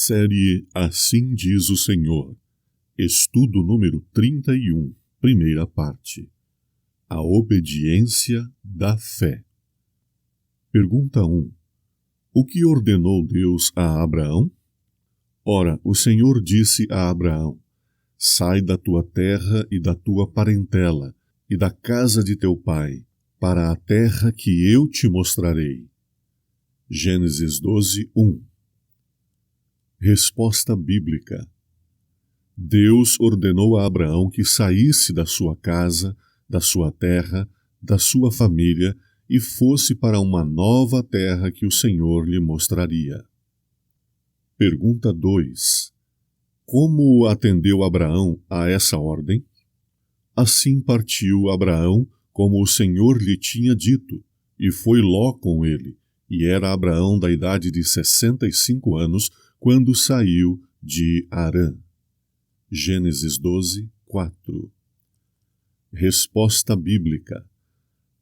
Série Assim Diz o Senhor. Estudo número 31, primeira parte. A obediência da fé. Pergunta 1. O que ordenou Deus a Abraão? Ora, o Senhor disse a Abraão: Sai da tua terra e da tua parentela, e da casa de teu pai, para a terra que eu te mostrarei. Gênesis 12, 1. Resposta bíblica. Deus ordenou a Abraão que saísse da sua casa, da sua terra, da sua família e fosse para uma nova terra que o Senhor lhe mostraria. Pergunta 2. Como atendeu Abraão a essa ordem? Assim partiu Abraão, como o Senhor lhe tinha dito, e foi Ló com ele, e era Abraão da idade de 65 anos, quando saiu de Harã. Gênesis 12, 4. Resposta bíblica.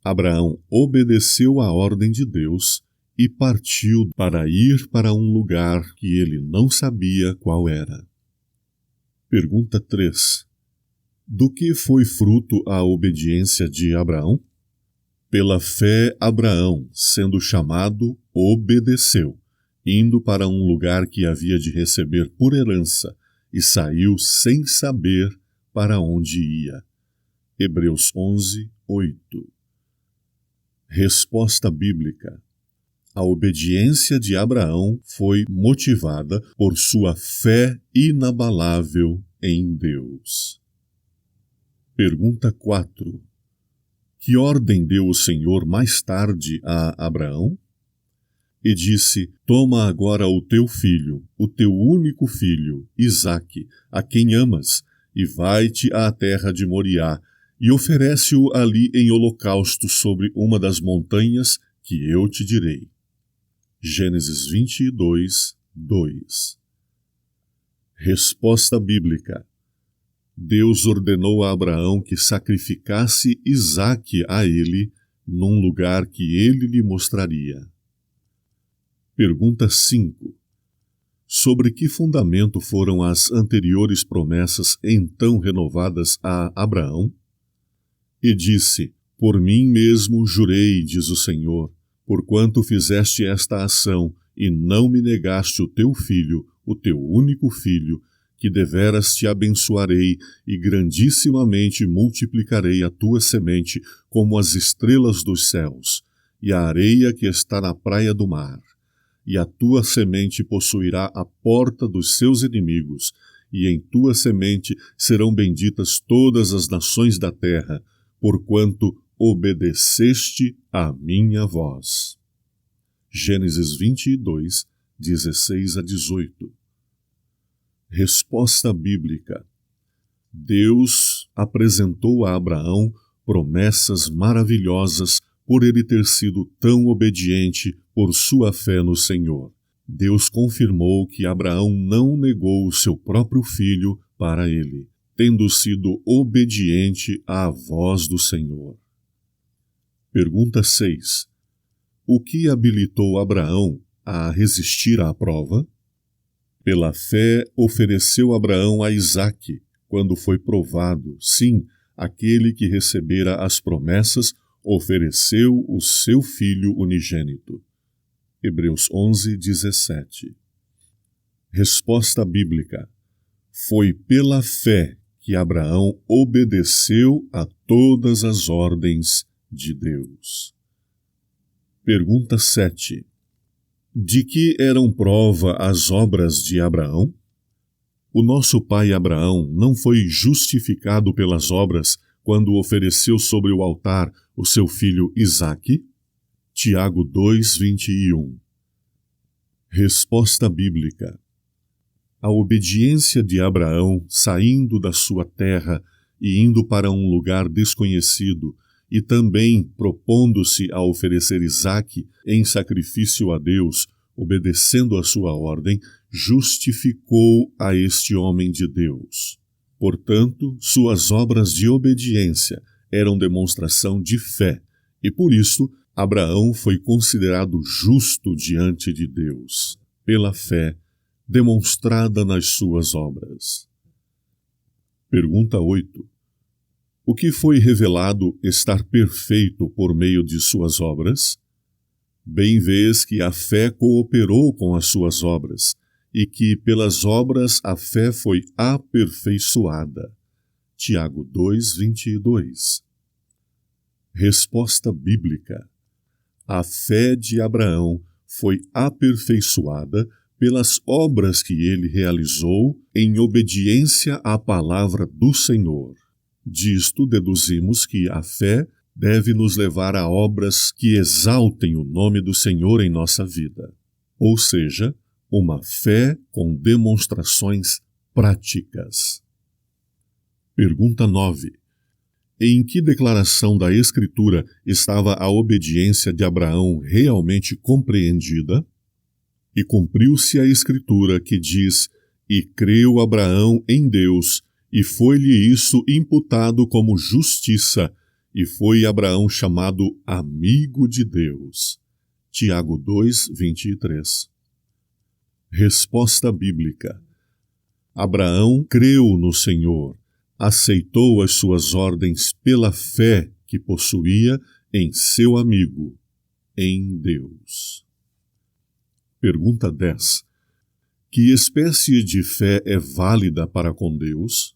Abraão obedeceu à ordem de Deus e partiu para ir para um lugar que ele não sabia qual era. Pergunta 3. Do que foi fruto a obediência de Abraão? Pela fé, Abraão, sendo chamado, obedeceu, indo para um lugar que havia de receber por herança, e saiu sem saber para onde ia. Hebreus 11, 8. Resposta bíblica. A obediência de Abraão foi motivada por sua fé inabalável em Deus. Pergunta 4. Que ordem deu o Senhor mais tarde a Abraão? E disse: Toma agora o teu filho, o teu único filho, Isaque, a quem amas, e vai-te à terra de Moriá, e oferece-o ali em holocausto sobre uma das montanhas que eu te direi. Gênesis 22, 2. Resposta bíblica. Deus ordenou a Abraão que sacrificasse Isaque a ele, num lugar que ele lhe mostraria. Pergunta 5. Sobre que fundamento foram as anteriores promessas então renovadas a Abraão? E disse: Por mim mesmo jurei, diz o Senhor, porquanto fizeste esta ação e não me negaste o teu filho, o teu único filho, que deveras te abençoarei e grandissimamente multiplicarei a tua semente como as estrelas dos céus e a areia que está na praia do mar. E a tua semente possuirá a porta dos seus inimigos, e em tua semente serão benditas todas as nações da terra, porquanto obedeceste à minha voz. Gênesis 22, 16 a 18. Resposta bíblica. Deus apresentou a Abraão promessas maravilhosas por ele ter sido tão obediente por sua fé no Senhor. Deus confirmou que Abraão não negou o seu próprio filho para ele, tendo sido obediente à voz do Senhor. Pergunta 6. O que habilitou Abraão a resistir à prova? Pela fé ofereceu Abraão a Isaque, quando foi provado, sim, aquele que recebera as promessas ofereceu o seu filho unigênito. Hebreus 11, 17. Resposta bíblica. Foi pela fé que Abraão obedeceu a todas as ordens de Deus. Pergunta 7. De que eram prova as obras de Abraão? O nosso pai Abraão não foi justificado pelas obras quando ofereceu sobre o altar o seu filho Isaque? Tiago 2, 21. Resposta bíblica. A obediência de Abraão, saindo da sua terra e indo para um lugar desconhecido, e também propondo-se a oferecer Isaque em sacrifício a Deus, obedecendo a sua ordem, justificou a este homem de Deus. Portanto, suas obras de obediência eram demonstração de fé, e por isso Abraão foi considerado justo diante de Deus. Pela fé, demonstrada nas suas obras. Pergunta 8. O que foi revelado estar perfeito por meio de suas obras? Bem vês que a fé cooperou com as suas obras, e que pelas obras a fé foi aperfeiçoada. Tiago 2:22. Resposta bíblica. A fé de Abraão foi aperfeiçoada pelas obras que ele realizou em obediência à palavra do Senhor. Disto deduzimos que a fé deve nos levar a obras que exaltem o nome do Senhor em nossa vida. Ou seja, uma fé com demonstrações práticas. Pergunta 9. Em que declaração da Escritura estava a obediência de Abraão realmente compreendida? E cumpriu-se a Escritura que diz: E creu Abraão em Deus, e foi-lhe isso imputado como justiça, e foi Abraão chamado amigo de Deus. Tiago 2:23. Resposta bíblica. Abraão creu no Senhor, aceitou as suas ordens pela fé que possuía em seu amigo, em Deus. Pergunta 10. Que espécie de fé é válida para com Deus?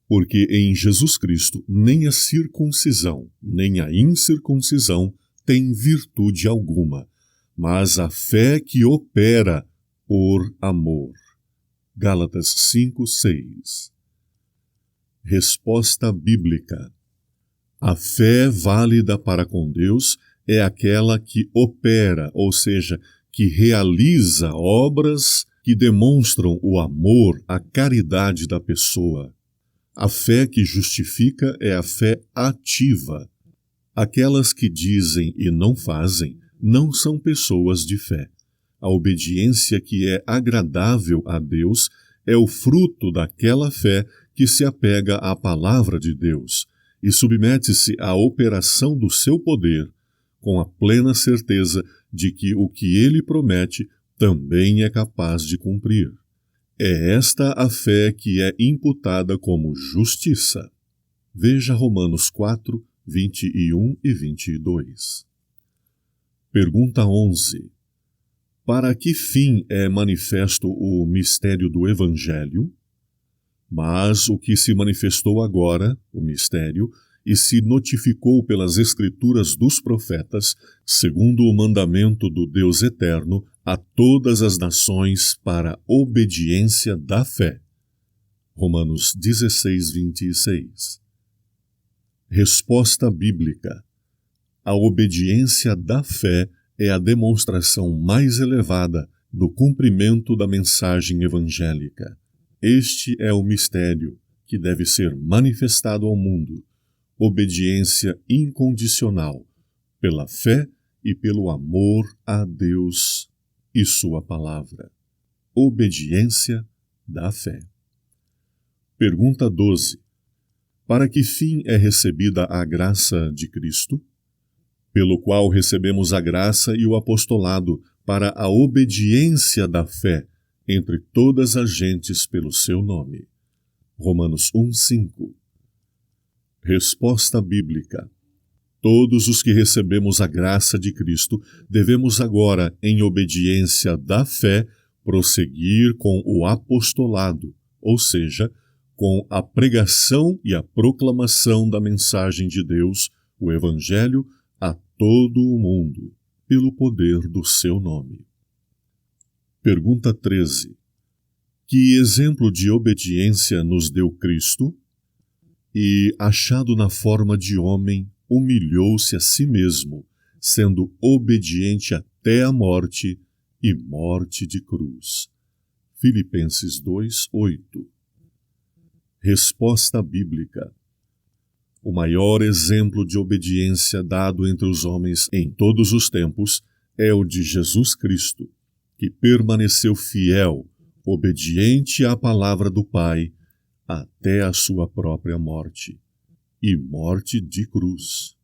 Porque em Jesus Cristo nem a circuncisão, nem a incircuncisão tem virtude alguma, mas a fé que opera por amor. Gálatas 5:6. Resposta bíblica. A fé válida para com Deus é aquela que opera, ou seja, que realiza obras que demonstram o amor, a caridade da pessoa. A fé que justifica é a fé ativa. Aquelas que dizem e não fazem não são pessoas de fé. A obediência que é agradável a Deus é o fruto daquela fé que se apega à palavra de Deus e submete-se à operação do seu poder, com a plena certeza de que o que ele promete também é capaz de cumprir. É esta a fé que é imputada como justiça. Veja Romanos 4, 21 e 22. Pergunta 11. Para que fim é manifesto o mistério do Evangelho? Mas o que se manifestou agora, o mistério, e se notificou pelas Escrituras dos profetas, segundo o mandamento do Deus eterno, a todas as nações para obediência da fé. Romanos 16:26. Resposta bíblica. A obediência da fé é a demonstração mais elevada do cumprimento da mensagem evangélica. Este é o mistério que deve ser manifestado ao mundo. Obediência incondicional, pela fé e pelo amor a Deus e sua palavra. Obediência da fé. Pergunta 12. Para que fim é recebida a graça de Cristo? Pelo qual recebemos a graça e o apostolado para a obediência da fé entre todas as gentes pelo seu nome. Romanos 1:5. Resposta bíblica. Todos os que recebemos a graça de Cristo devemos agora, em obediência da fé, prosseguir com o apostolado, ou seja, com a pregação e a proclamação da mensagem de Deus, o Evangelho, a todo o mundo, pelo poder do seu nome. Pergunta 13. Que exemplo de obediência nos deu Cristo? E, achado na forma de homem, humilhou-se a si mesmo, sendo obediente até a morte e morte de cruz. Filipenses 2:8. Resposta bíblica. O maior exemplo de obediência dado entre os homens em todos os tempos é o de Jesus Cristo, que permaneceu fiel, obediente à palavra do Pai, até a sua própria morte, e morte de cruz.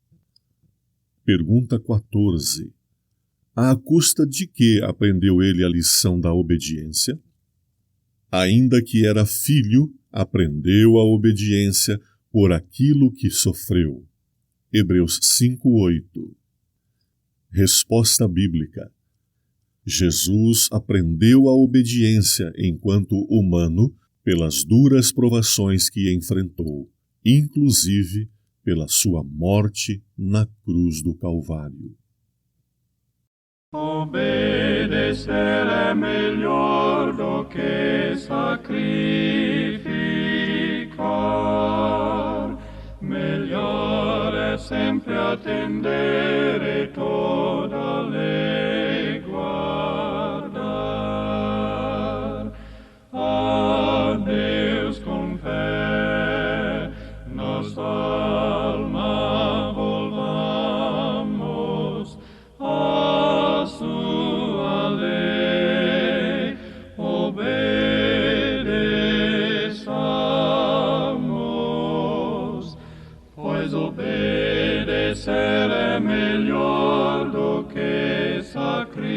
Pergunta 14. À custa de que aprendeu ele a lição da obediência? Ainda que era filho, aprendeu a obediência por aquilo que sofreu. Hebreus 5:8. Resposta bíblica. Jesus aprendeu a obediência enquanto humano pelas duras provações que enfrentou, inclusive pela sua morte na cruz do Calvário. Obedecer é melhor do que sacrificar. Melhor é sempre atender e toda lei guardar. A Deus com fé, nossa alma volvamos a sua lei, obedeçamos, pois obedecer é melhor do que sacrificar.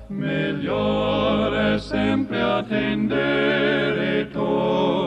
Melhor é sempre atender e todo